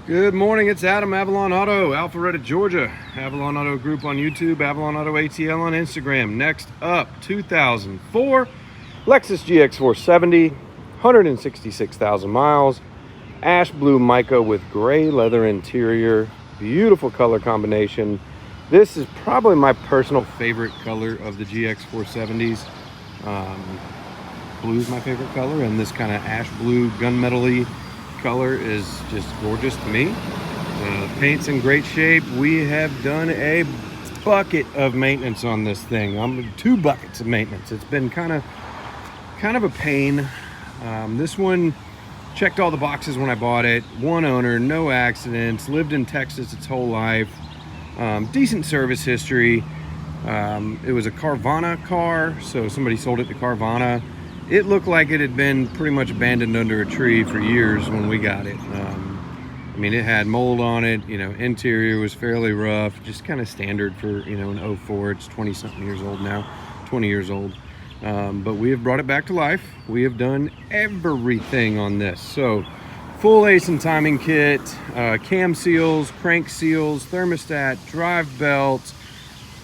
Good morning, it's Adam, Avalon Auto, Alpharetta, Georgia. Avalon Auto Group on YouTube, Avalon Auto ATL on Instagram. Next up, 2004 Lexus GX470, 166,000 miles, ash blue mica with gray leather interior, beautiful color combination. This is probably my personal favorite color of the GX470s. Blue is my favorite color, and this kind of ash blue gunmetal-y color is just gorgeous to me. Paint's in great shape. We have done a bucket of maintenance on this thing. 2 buckets of maintenance. It's been kind of a pain. This one checked all the boxes when I bought it. One owner, no accidents, lived in Texas its whole life. Decent service history. It was a Carvana car, so somebody sold it to Carvana. It looked like it had been pretty much abandoned under a tree for years when we got it. I mean, it had mold on it, interior was fairly rough, just kind of standard for, an 04. It's 20-something years old now, 20 years old. But we have brought it back to life. We have done everything on this. So, full ace and timing kit, cam seals, crank seals, thermostat, drive belts.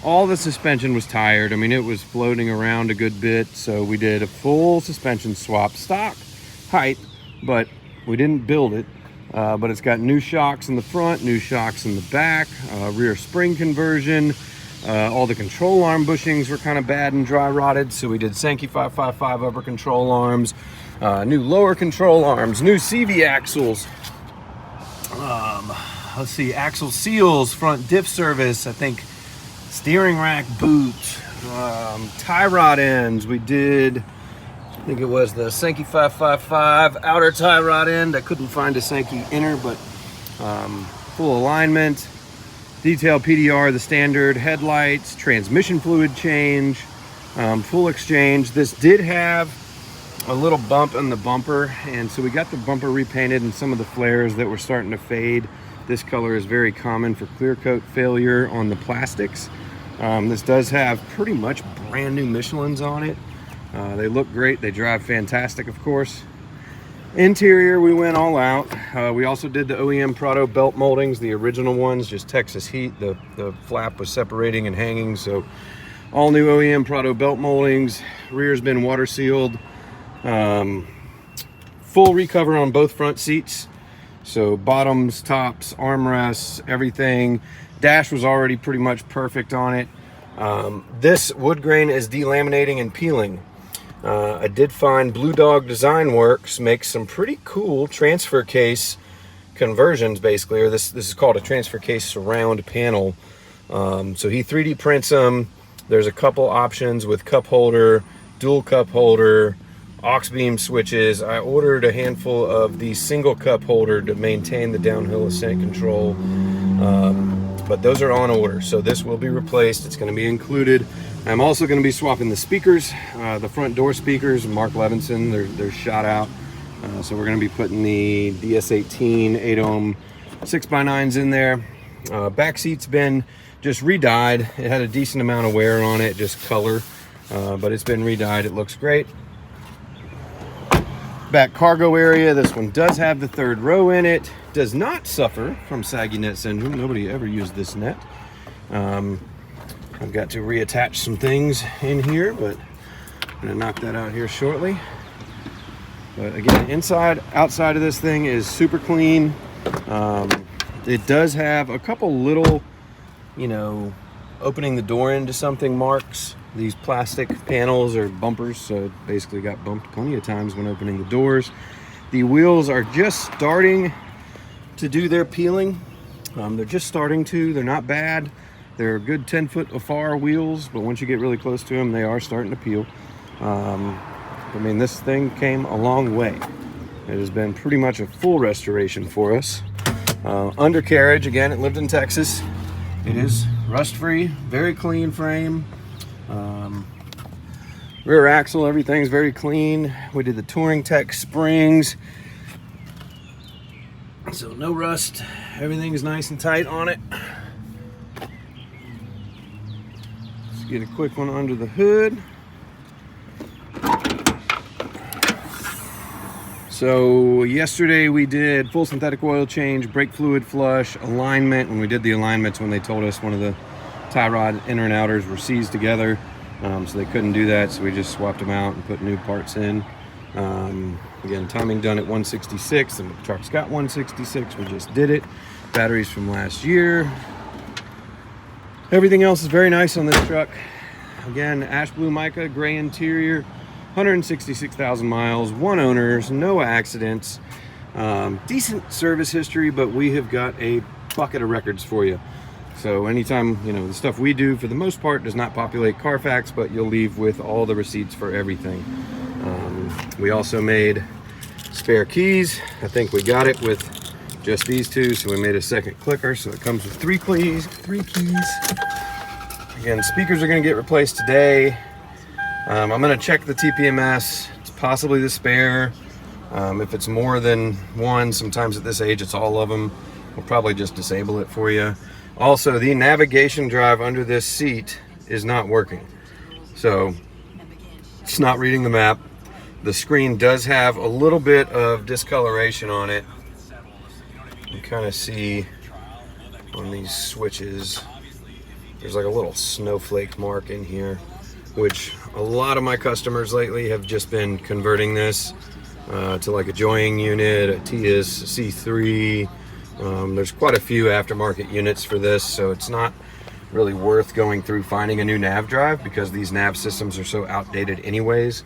All the suspension was tired. I mean, it was floating around a good bit, so we did a full suspension swap. Stock height, but we didn't build it. But it's got new shocks in the front, new shocks in the back, rear spring conversion. All the control arm bushings were kind of bad and dry rotted, so we did Sankey 555 upper control arms, new lower control arms, new CV axles. Let's see, axle seals, front diff service, I think. Steering rack boot, tie rod ends. We did, I think it was the Sankey 555 outer tie rod end. I couldn't find a Sankey inner, but full alignment. Detail PDR, the standard headlights, transmission fluid change, full exchange. This did have a little bump in the bumper, and so we got the bumper repainted and some of the flares that were starting to fade. This color is very common for clear coat failure on the plastics. This does have pretty much brand new Michelins on it. They look great. They drive fantastic, of course. Interior, we went all out. We also did the OEM Prado belt moldings, the original ones, just Texas heat. The flap was separating and hanging, so all new OEM Prado belt moldings. Rear's been water sealed. Full recover on both front seats. So bottoms, tops, armrests, everything. Dash was already pretty much perfect on it. This wood grain is delaminating and peeling. I did find Blue Dog Design Works makes some pretty cool transfer case conversions, basically, or this is called a transfer case surround panel. So he 3D prints them. There's a couple options with cup holder, dual cup holder, aux beam switches. I ordered a handful of the single cup holder to maintain the downhill ascent control, but those are on order, so this will be replaced. It's going to be included. I'm also going to be swapping the speakers, the front door speakers. Mark Levinson, they're shot out, so we're going to be putting the DS18 8 ohm 6x9s in there. Back seat's been just re-dyed. It had a decent amount of wear on it, just color, but it's been re-dyed. It looks great. Back cargo area, this one does have the 3rd row in it. Does not suffer from saggy net syndrome. Nobody ever used this net. I've got to reattach some things in here, but I'm gonna knock that out here shortly. But again, inside, outside of this thing is super clean. It does have a couple little, opening the door into something marks. These plastic panels are bumpers, so it basically got bumped plenty of times when opening the doors. The wheels are just starting to do their peeling. They're just starting to. They're not bad. They're good 10-foot afar wheels, but once you get really close to them, they are starting to peel. I mean, this thing came a long way. It has been pretty much a full restoration for us. Undercarriage, again, it lived in Texas. It is rust-free, very clean frame. Rear axle, everything's very clean. We did the Touring Tech springs, so no rust. Everything's nice and tight on it. Let's get a quick one under the hood. So yesterday we did full synthetic oil change, brake fluid flush, alignment. When we did the alignments, when they told us one of the tie rod inner and outers were seized together, so they couldn't do that, so we just swapped them out and put new parts in. Again, timing done at 166, and the truck's got 166. We just did it. Batteries from last year. Everything else is very nice on this truck. Again, ash blue mica, gray interior, 166,000 miles, 1 owner, no accidents, decent service history, but we have got a bucket of records for you. So anytime, you know, the stuff we do for the most part does not populate Carfax, but you'll leave with all the receipts for everything. We also made spare keys. I think we got it with just these two, so we made a second clicker, so it comes with three keys. Again, speakers are going to get replaced today. I'm going to check the TPMS. It's possibly the spare. If it's more than one, sometimes at this age it's all of them. We'll probably just disable it for you. Also, the navigation drive under this seat is not working, so it's not reading the map. The screen does have a little bit of discoloration on it. You kind of see on these switches, there's like a little snowflake mark in here, which a lot of my customers lately have just been converting this to like a joying unit, a TIS, a C3. There's quite a few aftermarket units for this, so it's not really worth going through finding a new nav drive because these nav systems are so outdated anyways.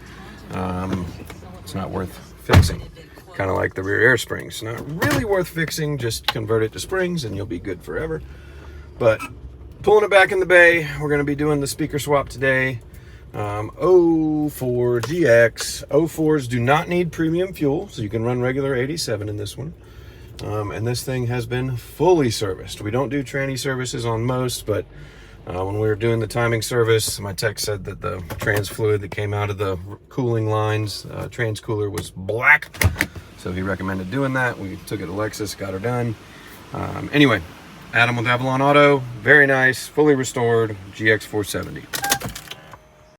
It's not worth fixing. Kind of like the rear air springs, not really worth fixing. Just convert it to springs and you'll be good forever. But pulling it back in the bay, we're going to be doing the speaker swap today. 04 GX. 04s do not need premium fuel, so you can run regular 87 in this one. And this thing has been fully serviced. We don't do tranny services on most, but when we were doing the timing service, my tech said that the trans fluid that came out of the cooling lines, trans cooler, was black. So he recommended doing that. We took it to Lexus, got her done. Anyway, Adam with Avalon Auto, very nice, fully restored GX470.